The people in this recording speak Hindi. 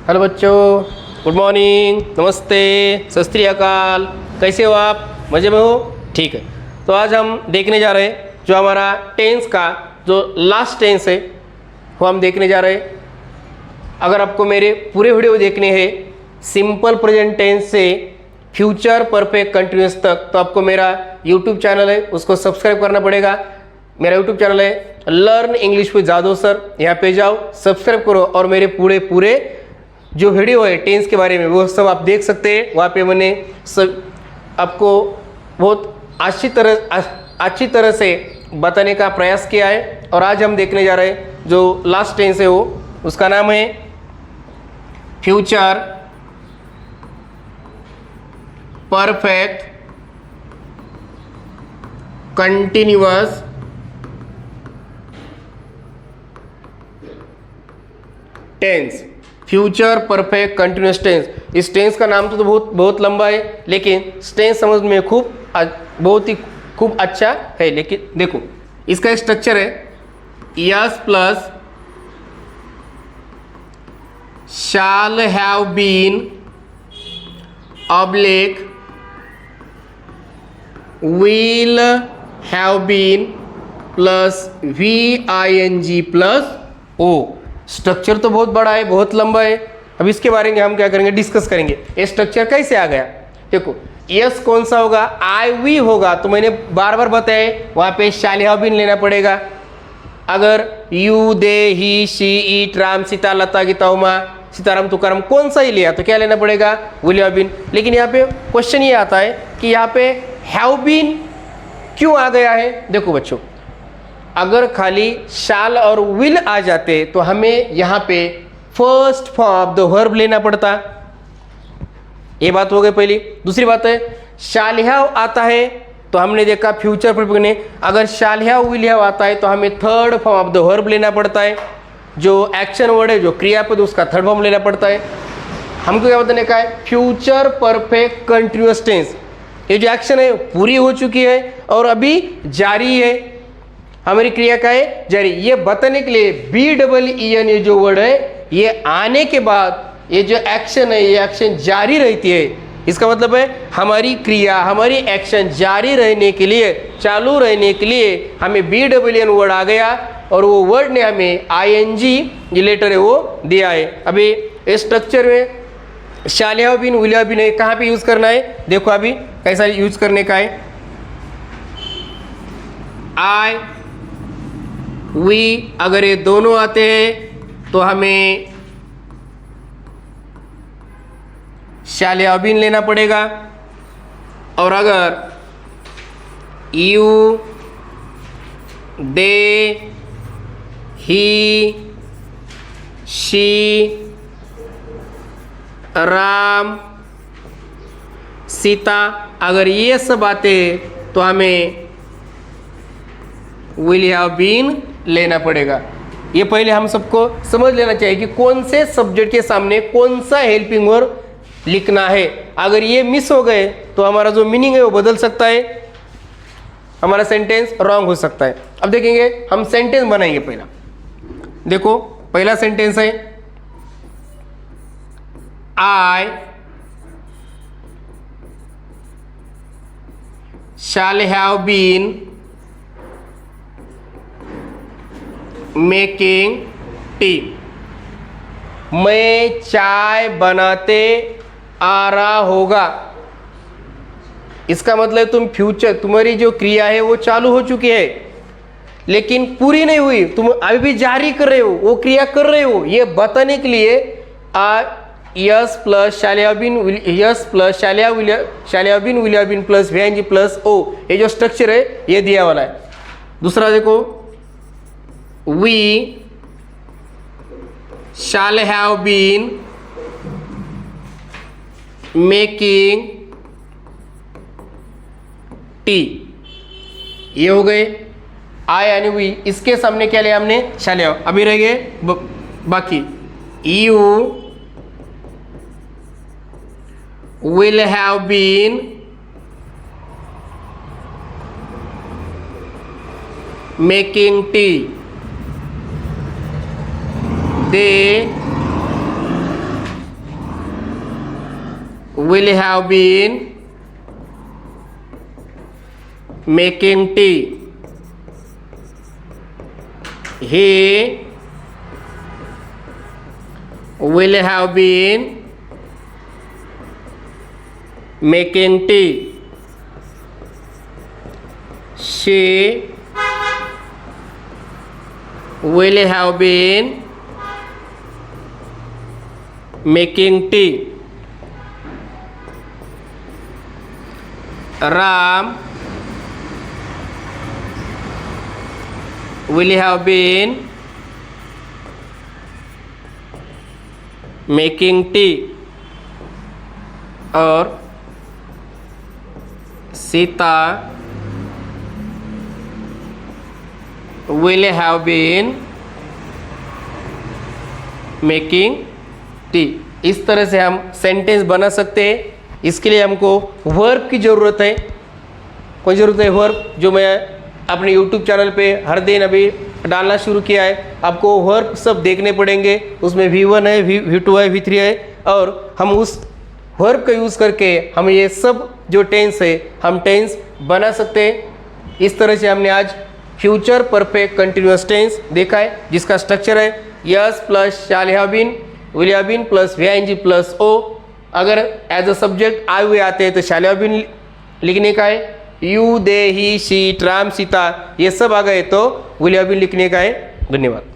हेलो बच्चों, गुड मॉर्निंग, नमस्ते, सत श्री अकाल। कैसे हो आप? मज़े में हो? ठीक है। तो आज हम देखने जा रहे हैं जो हमारा टेंस का जो लास्ट टेंस है वो हम देखने जा रहे हैं। अगर आपको मेरे पूरे वीडियो देखने हैं सिंपल प्रेजेंट टेंस से फ्यूचर परफेक्ट कंटिन्यूस तक, तो आपको मेरा यूट्यूब चैनल है उसको सब्सक्राइब करना पड़ेगा। मेरा यूट्यूब चैनल है learn English with Jadhav sir. यहाँ पे जाओ, सब्सक्राइब करो और मेरे पूरे जो वीडियो है टेंस के बारे में वो सब आप देख सकते हैं। वहाँ पे मैंने सब आपको बहुत अच्छी तरह से बताने का प्रयास किया है। और आज हम देखने जा रहे हैं जो लास्ट टेंस है वो उसका नाम है future perfect continuous tense. Future perfect continuous tense. इस टेंस का नाम तो बहुत लंबा है, लेकिन टेंस समझ में बहुत ही खूब अच्छा है। लेकिन देखो इसका स्ट्रक्चर है S plus shall have been oblique will have been plus VING plus O। Structure तो बहुत बड़ा है, बहुत लंबा है। अब इसके बारे में हम क्या करेंगे, डिस्कस करेंगे। ये स्ट्रक्चर कैसे आ गया? देखो यस कौन सा होगा, आई वी होगा। तो मैंने बार बार बताया वहाँ पे shall have been लेना पड़ेगा। अगर यू दे ही शी ईट राम सीता लता गीता उमा सीताराम तुकाराम कौन सा ही लिया तो क्या लेना पड़ेगा, विल हैव बीन। लेकिन यहाँ पे क्वेश्चन ये आता है कि यहाँ पे हैव बीन क्यों आ गया है। देखो बच्चों, अगर खाली शाल और विल आ जाते तो हमें यहाँ पे first form of the verb लेना पड़ता। ये बात हो गई पहली। दूसरी बात है शाल हैव आता है तो हमने देखा फ्यूचर परफेक्ट ने अगर शाल हैव विल हैव आता है तो हमें third form of the verb लेना पड़ता है। जो एक्शन वर्ड है, जो क्रियापद, उसका थर्ड फॉर्म लेना पड़ता है। हमको क्या बताने का है, फ्यूचर परफेक्ट कंटिन्यूअस टेंस। ये जो एक्शन है पूरी हो चुकी है और अभी जारी है। हमारी क्रिया का है जारी। ये बताने के लिए BEEN ये जो वर्ड है ये आने के बाद ये जो एक्शन है ये एक्शन जारी रहती है। इसका मतलब है हमारी क्रिया, हमारी एक्शन जारी रहने के लिए, चालू रहने के लिए हमें BEEN वर्ड आ गया और वो वर्ड ने हमें ING ये लेटर है वो दिया है। अभी इस स्ट्रक्चर में shall have been will have been है, कहाँ पे यूज़ करना है देखो अभी कैसा यूज करने का है। आई वी अगर ये दोनों आते हैं तो हमें शाल हैव बीन लेना पड़ेगा। और अगर you they he she Ram Sita अगर ये सब आते तो हमें विल हैव बीन लेना पड़ेगा। ये पहले हम सबको समझ लेना चाहिए कि कौन से सब्जेक्ट के सामने कौन सा हेल्पिंग वर्ब लिखना है। अगर ये मिस हो गए तो हमारा जो मीनिंग है वो बदल सकता है, हमारा सेंटेंस रॉन्ग हो सकता है। अब देखेंगे हम सेंटेंस बनाएंगे। पहला देखो, पहला सेंटेंस है आई shall have been making tea। मैं चाय बनाते आ रहा होगा। इसका मतलब तुम फ्यूचर, तुम्हारी जो क्रिया है वो चालू हो चुकी है लेकिन पूरी नहीं हुई, तुम अभी भी जारी कर रहे हो, वो क्रिया कर रहे हो। ये बताने के लिए S plus shall have been S plus shall have been will have been plus VING plus O ये जो स्ट्रक्चर है ये दिया वाला है। दूसरा देखो we shall have been making tea. ये हो गए आई यानी वी। इसके सामने क्या लिया हमने, शाल हैव। अभी रह गए बाकी you will have been making tea. They will have been making tea. He will have been making tea. She will have been making tea. Ram will have been making tea. और Sita will have been making tea. इस तरह से हम सेंटेंस बना सकते हैं। इसके लिए हमको वर्ब की ज़रूरत है। कौन ज़रूरत है? वर्ब, जो मैं अपने यूट्यूब चैनल पे हर दिन अभी डालना शुरू किया है। आपको वर्ब सब देखने पड़ेंगे। उसमें V1 है, V2 है, V3 है, और हम उस वर्ब का यूज़ करके हम ये सब जो टेंस है हम टेंस बना सकते हैं। इस तरह से हमने आज फ्यूचर परफेक्ट कंटिन्यूअस टेंस देखा है, जिसका स्ट्रक्चर है S plus shall have been, will have been plus VING plus O। अगर एज अ सब्जेक्ट आए हुए आते हैं तो शैल हैव बीन लिखने का है। You, they, he, she, tram, Sita, ये सब आ गए तो विल हैव बीन लिखने का है। धन्यवाद।